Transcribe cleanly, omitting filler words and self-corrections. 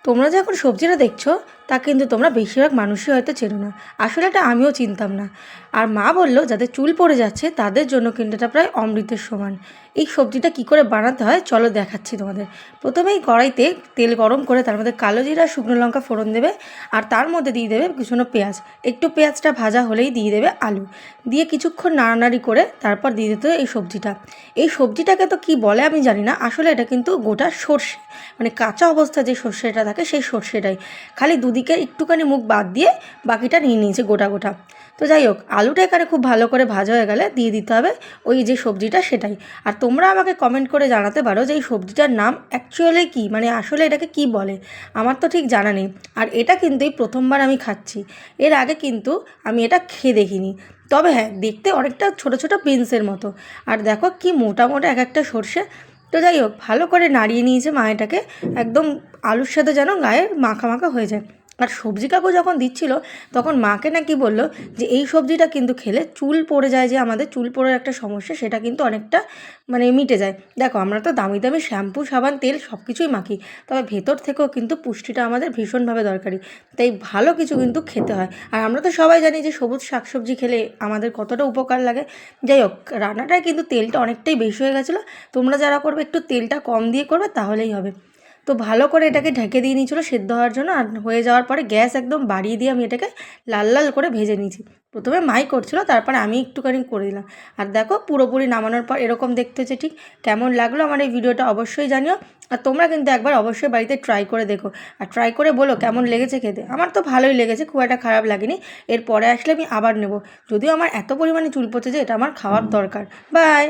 তোমরা যে এখন সবজিটা দেখছো তা কিন্তু তোমরা বেশিরভাগ মানুষই হয়তো চেনো না। আসলে এটা আমিও চিনতাম না। আর মা বলল যাদের চুল পড়ে যাচ্ছে তাদের জন্য কিন্তু এটা প্রায় অমৃতের সমান। এই সবজিটা কি করে বানাতে হয় চলো দেখাচ্ছি তোমাদের। প্রথমেই কড়াইতে তেল গরম করে তার মধ্যে কালো জিরা শুকনো লঙ্কা ফোড়ন দেবে, আর তার মধ্যে দিয়ে দেবে কুচনো পেঁয়াজ। একটু পেঁয়াজটা ভাজা হলেই দিয়ে দেবে আলু, দিয়ে কিছুক্ষণ নাড়ানাড়ি করে তারপর দিয়ে দিতে হবে এই সবজিটা। এই সবজিটাকে তো কি বলে আমি জানি না, আসলে এটা কিন্তু গোটা সর্ষে, মানে কাঁচা অবস্থায় যে সর্ষেটা থাকে সেই সর্ষেটাই, খালি দুদিকে একটুখানি মুখ বাদ দিয়ে বাকিটা নিয়ে নিয়েছে গোটা গোটা। তো যাই হোক, আলুটা এখানে খুব ভালো করে ভাজা হয়ে গেলে দিয়ে দিতে হবে ওই যে সবজিটা সেটাই। আর তোমরা আমাকে কমেন্ট করে জানাতে পারো যে এই সবজিটার নাম অ্যাকচুয়ালি কী, মানে আসলে এটাকে কী বলে। আমার তো ঠিক জানা নেই। আর এটা কিন্তু এই প্রথমবার আমি খাচ্ছি, এর আগে কিন্তু আমি এটা খেয়ে দেখিনি। তবে হ্যাঁ, দেখতে অনেকটা ছোটো ছোটো বিনসের মতো। আর দেখো কি মোটা মোটা এক একটা সর্ষে। তো যাই হোক, ভালো করে নাড়িয়ে নিয়েছে মা এটাকে, একদম আলুর সাথে যেন গায়ে মাখা মাখা হয়ে যায়। আর সবজি কাকু যখন দিচ্ছিল তখন মাকে নাকি বললো যে এই সবজিটা কিন্তু খেলে চুল পড়ে যায়, যে আমাদের চুল পড়ার একটা সমস্যা সেটা কিন্তু অনেকটা মানে মিটে যায়। দেখো আমরা তো দামি দামি শ্যাম্পু সাবান তেল সব কিছুই মাখি, তবে ভেতর থেকেও কিন্তু পুষ্টিটা আমাদের ভীষণভাবে দরকারি। তাই ভালো কিছু কিন্তু খেতে হয়। আর আমরা তো সবাই জানি যে সবুজ শাকসবজি খেলে আমাদের কতটা উপকার লাগে। যাই হোক, রান্নাটায় কিন্তু তেলটা অনেকটাই বেশি হয়ে গেছিলো। তোমরা যারা করবে একটু তেলটা কম দিয়ে করবে তাহলেই হবে। তো ভালো করে এটাকে ঢেকে দিয়ে নিয়েছিলো সেদ্ধ হওয়ার জন্য। আর হয়ে যাওয়ার পরে গ্যাস একদম বাড়িয়ে দিয়ে আমি এটাকে লাল লাল করে ভেজে নিয়েছি। প্রথমে মাই করছিলো, তারপরে আমি একটুখানি করে দিলাম। আর দেখো পুরোপুরি নামানোর পর এরকম দেখতে হচ্ছে। ঠিক কেমন লাগলো আমার এই ভিডিওটা অবশ্যই জানিও। আর তোমরা কিন্তু একবার অবশ্যই বাড়িতে ট্রাই করে দেখো, আর ট্রাই করে বলো কেমন লেগেছে খেতে। আমার তো ভালোই লেগেছে, খুব একটা খারাপ লাগেনি। এরপরে আসলে আমি আবার নেব, যদিও আমার এত পরিমাণে চুল পড়ছে যে এটা আমার খাওয়ার দরকার। বাই।